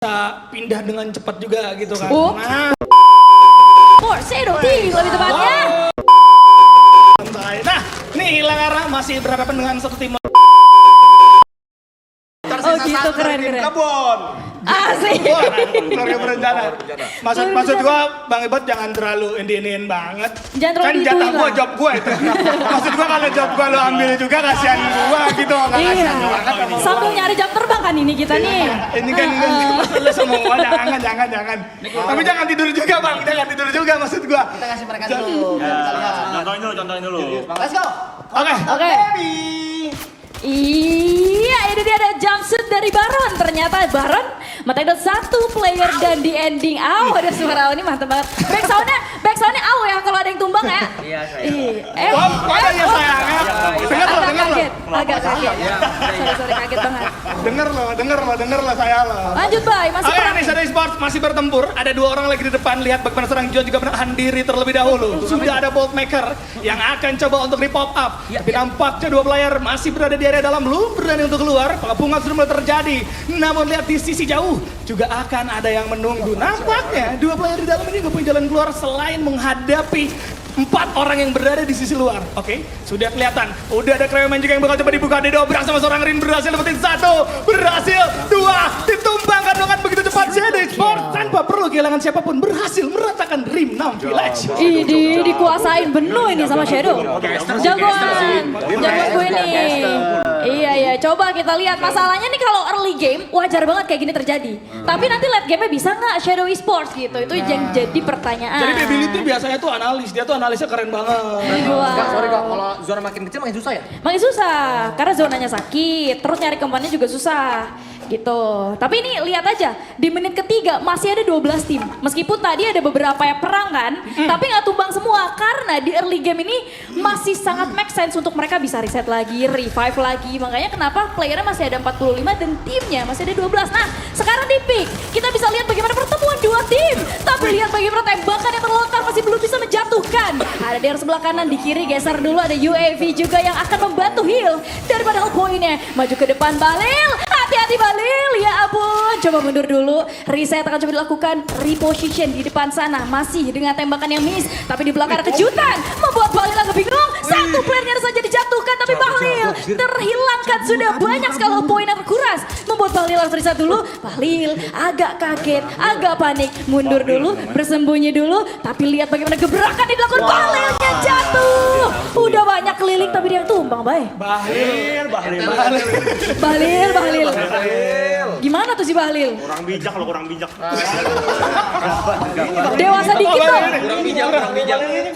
bisa pindah dengan cepat juga gitu kan. Nah, Shadow Team lebih tepatnya. Santai. Nah, nih hilang arah masih berhadapan dengan satu tim. Oh gitu, keren. Kebon. Asik. Wah, keluarga berencana. Maksud gua Bang Ibot jangan terlalu ini-iniin banget. Jangan terlalu kan jatah dituin gua lah. job gua itu. Maksud gua kalau job gua lu ambil juga kasihan gua gitu, enggak Iya. kasihan gua kan. Sambil nyari jam terbang kan ini kita nih. Ini kan lu semua jangan. Tapi jangan tidur juga Bang, jangan tidur juga maksud gua. Kita kasih mereka dulu. Kita lihat. Contohin dulu. Let's go. Oke. Iya, ini dia ada jumpsuit dari Baron. Ternyata Baron menang satu player dan di ending ada suara ini mantap banget. Backsoundnya ya kalau ada yang tumbang ya. Iya, saya. Ada ya sayangnya. Dengar lo. Agak kaget. Sorry kaget banget. Dengar lo saya lo. Lanjut Bay, masih Oke, perang. Indonesia Esports masih bertempur. Ada dua orang lagi di depan. Lihat bagaimana seorang John juga menahan diri terlebih dahulu. Sudah ada Bolt Maker yang akan coba untuk di-pop up. Tapi nampaknya dua player masih berada di area dalam, belum berani untuk keluar. Pengepungan sudah mulai terjadi. Namun lihat di sisi jauh juga akan ada yang menunggu. Nampaknya dua player di dalam ini juga punya jalan keluar selain menghadapi 4 orang yang berada di sisi luar. Oke, sudah kelihatan. Udah ada Kreoman juga yang bakal coba dibuka. Didobrak sama seorang Rin, berhasil dapetin 1, berhasil 2, ditumbangkan dengan begitu cepat. Shadow Esports tanpa perlu kehilangan siapapun berhasil meratakan Rim 6 Village. Ini dikuasain penuh ini sama Shadow. Jagoan gue nih. Iya, coba kita lihat. Masalahnya nih kalau early game wajar banget kayak gini terjadi. Tapi nanti late game-nya bisa nggak Shadow Esports gitu? Itu yang jadi pertanyaan. Jadi Ability biasanya tuh analis, dia tuh analisnya keren banget. Wah. Sorry kok, kalau zona makin kecil makin susah ya? Makin susah, karena zonanya sakit, terus nyari kembannya juga susah. Gitu. Tapi ini lihat aja, di menit ketiga masih ada 12 tim. Meskipun tadi ada beberapa yang perang kan, tapi nggak tumbang semua. Karena di early game ini masih sangat make sense untuk mereka bisa reset lagi, revive lagi. Makanya kenapa playernya masih ada 45 dan timnya masih ada 12. Nah, sekarang di pick, kita bisa lihat bagaimana pertemuan dua tim. Tapi lihat bagaimana tembakan yang terlontar masih belum bisa menjatuhkan. Ada di arah sebelah kanan, di kiri geser dulu ada UAV juga yang akan membantu heal. Daripada heal poinnya, maju ke depan Balil. Hati-hati Balil, ya ampun. Coba mundur dulu, reset akan coba dilakukan. Reposition di depan sana, masih dengan tembakan yang miss. Tapi di belakang ada kejutan, membuat Balil agak bingung. Satu playernya saja dijatuhkan, tapi Balil terhilangkan. Sudah banyak sekali poin yang terkuras. Membuat Balil harus reset dulu. Balil agak kaget, agak panik. Mundur dulu, bersembunyi dulu. Tapi lihat bagaimana gebrakan yang dilakukan. Balilnya jatuh. Udah banyak keliling, tapi dia yang tumbang, Bay. Bahlil. Gimana tuh si Bahlil? Kurang bijak. Dewasa dikit dong.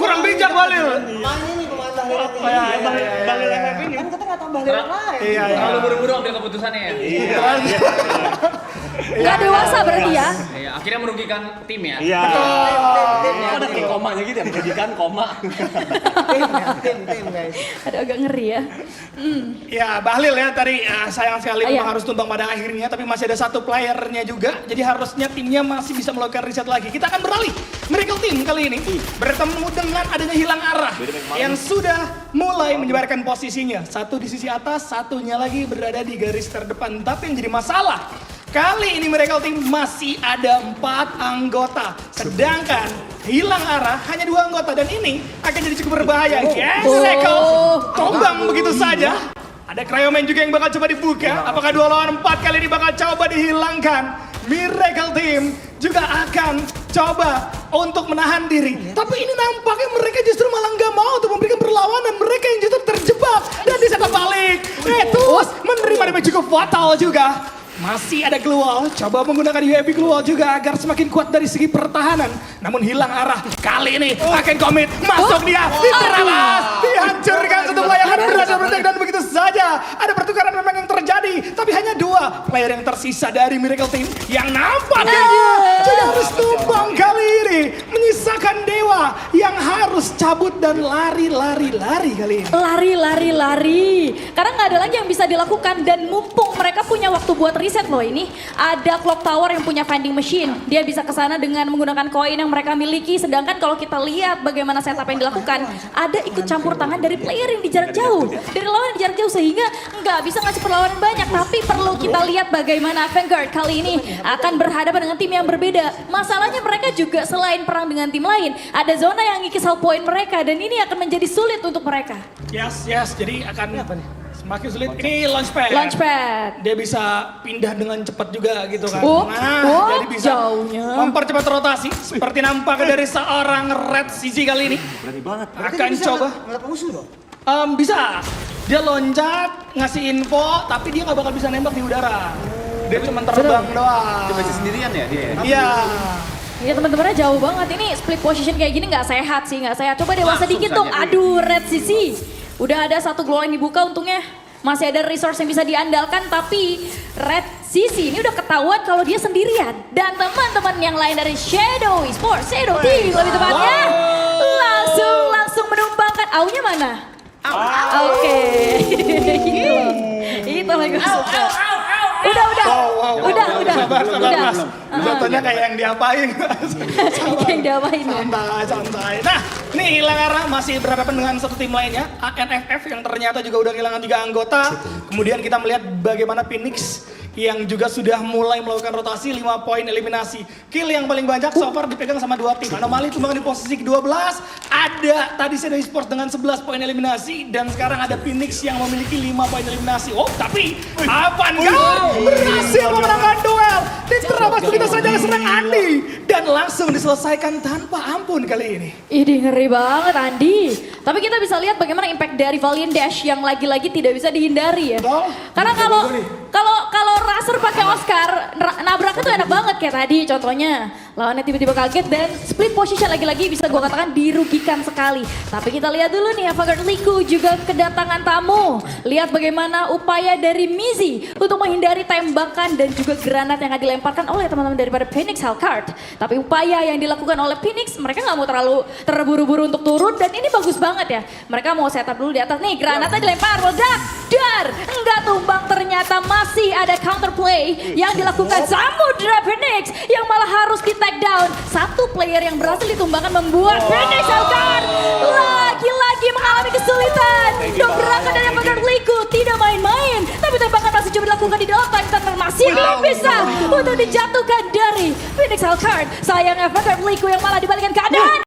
Kurang bijak Balil. Balil FF ini. Kan kita nggak tahu Balil yang lain. Iya. Kalau buru-buru ambil keputusannya ya. Gak dewasa berarti ya. Iya, akhirnya merugikan tim ya. Iya. Ada kayak komanya gitu ya, menjadikan koma. Tim guys. Ada agak ngeri ya. Ya Bahlil ya tadi sayang sekali Iya. memang harus tumbang pada akhirnya, tapi masih ada satu playernya juga, jadi harusnya timnya masih bisa melakukan reset lagi. Kita akan beralih Miracle Team kali ini bertemu dengan adanya hilang arah yang sudah mulai menyebarkan posisinya. Satu di sisi atas, satunya lagi berada di garis terdepan. Tapi yang jadi masalah, kali ini Miracle Team masih ada 4 anggota, sedangkan hilang arah hanya 2 anggota, dan ini akan jadi cukup berbahaya. Gesekel, tombang begitu saja. Ada Cryoman juga yang bakal coba dibuka. Apakah 2 lawan 4 kali ini bakal coba dihilangkan? Miracle Team juga akan coba untuk menahan diri. Tapi ini nampaknya mereka justru malah nggak mau untuk memberikan perlawanan. Mereka yang justru terjebak dan disetak balik. Terus menerima damage cukup fatal juga. Masih ada Glowal, coba menggunakan UAV Glowal juga agar semakin kuat dari segi pertahanan. Namun hilang arah, kali ini akan komit, masuk dia, diterabas, dihancurkan satu player, berhasil bertek, dan begitu saja. Ada pertukaran memang yang terjadi, tapi hanya 2 player yang tersisa dari Miracle Team yang nampaknya sudah harus tumbang kali ini. Menyisakan Dewa yang harus cabut dan lari kali ini. Lari. Karena nggak ada lagi yang bisa dilakukan dan mumpung mereka punya waktu buat riset loh ini. Ada clock tower yang punya vending machine. Dia bisa ke sana dengan menggunakan koin yang mereka miliki. Sedangkan kalau kita lihat bagaimana setup yang dilakukan, ada ikut campur tangan dari player yang di jarak jauh, dari lawan yang di jarak jauh sehingga nggak bisa ngasih perlawanan banyak. Tapi perlu kita lihat bagaimana Vanguard kali ini akan berhadapan dengan tim yang berbeda. Masalahnya mereka juga selain perang dengan tim lain, ada zona yang ngikis hal poin mereka dan ini akan menjadi sulit untuk mereka. Yes, jadi akan semakin sulit. Ini launchpad. Dia bisa pindah dengan cepat juga gitu kan. Jadi bisa jauhnya. mempercepat rotasi seperti nampak dari seorang Red Sisi kali ini. Berani banget. Akan coba. Ngeliat musuh dong. Bisa. Dia loncat, ngasih info, tapi dia nggak bakal bisa nembak di udara. Dia cuma terbang doang. Dia masih sendirian ya dia? Iya. Ya teman-temannya jauh banget, ini split position kayak gini nggak sehat sih, nggak sehat. Coba dewasa dikit dong, aduh Red Sisi. Udah ada satu glow yang dibuka untungnya. Masih ada resource yang bisa diandalkan, tapi Red Sisi ini udah ketahuan kalau dia sendirian. Dan teman-teman yang lain dari Shadow Esports, Shadow Team lebih tepatnya. Langsung menumbangkan, aunya mana? Oke, itu lagi suka. Udah. Jatuhnya kayak yang diapain. Yang diapain ya? Santai. Nah, ini hilang arah masih berhadapan dengan satu tim lainnya, ANFF yang ternyata juga udah kehilangan 3 anggota. Kemudian kita melihat bagaimana Phoenix yang juga sudah mulai melakukan rotasi 5 poin eliminasi. Kill yang paling banyak so far dipegang sama 2 tim. Anomali tumbang di posisi ke-12. Ada tadi Shadow Esports dengan 11 poin eliminasi. Dan sekarang ada Phoenix yang memiliki 5 poin eliminasi. Oh tapi Avantgarde berhasil memenangkan duel. Diterabas begitu saja serang Andi. Dan langsung diselesaikan tanpa ampun kali ini. Ini ngeri banget Andi. Tapi kita bisa lihat bagaimana impact dari Valiant Dash yang lagi-lagi tidak bisa dihindari ya. Karena kalau Razer pakai Oscar, nabraknya tuh enak banget kayak tadi contohnya. Lawannya tiba-tiba kaget dan split position lagi-lagi bisa gue katakan dirugikan sekali. Tapi kita lihat dulu nih Avantgarde Liku juga kedatangan tamu. Lihat bagaimana upaya dari Mizi untuk menghindari tembakan dan juga granat yang akan dilemparkan oleh teman-teman daripada Phoenix Hellcard. Tapi upaya yang dilakukan oleh Phoenix, mereka nggak mau terlalu terburu-buru untuk turun dan ini bagus banget ya. Mereka mau setup dulu di atas nih, granatnya dilempar, meledak, dar, enggak tumbang ternyata masih ada counterplay yang dilakukan Samudra Phoenix yang malah harus di take down. Satu player yang berhasil ditumbangkan membuat Phoenix Hellcard lagi-lagi mengalami kesulitan. Dobrakan dari Avantgarde Liku tidak main-main, tapi tembakan masih coba dilakukan di dalam time turner masih belum bisa untuk dijatuhkan dari Phoenix Hellcard. Sayang Avantgarde Liku yang malah dibalikan keadaan.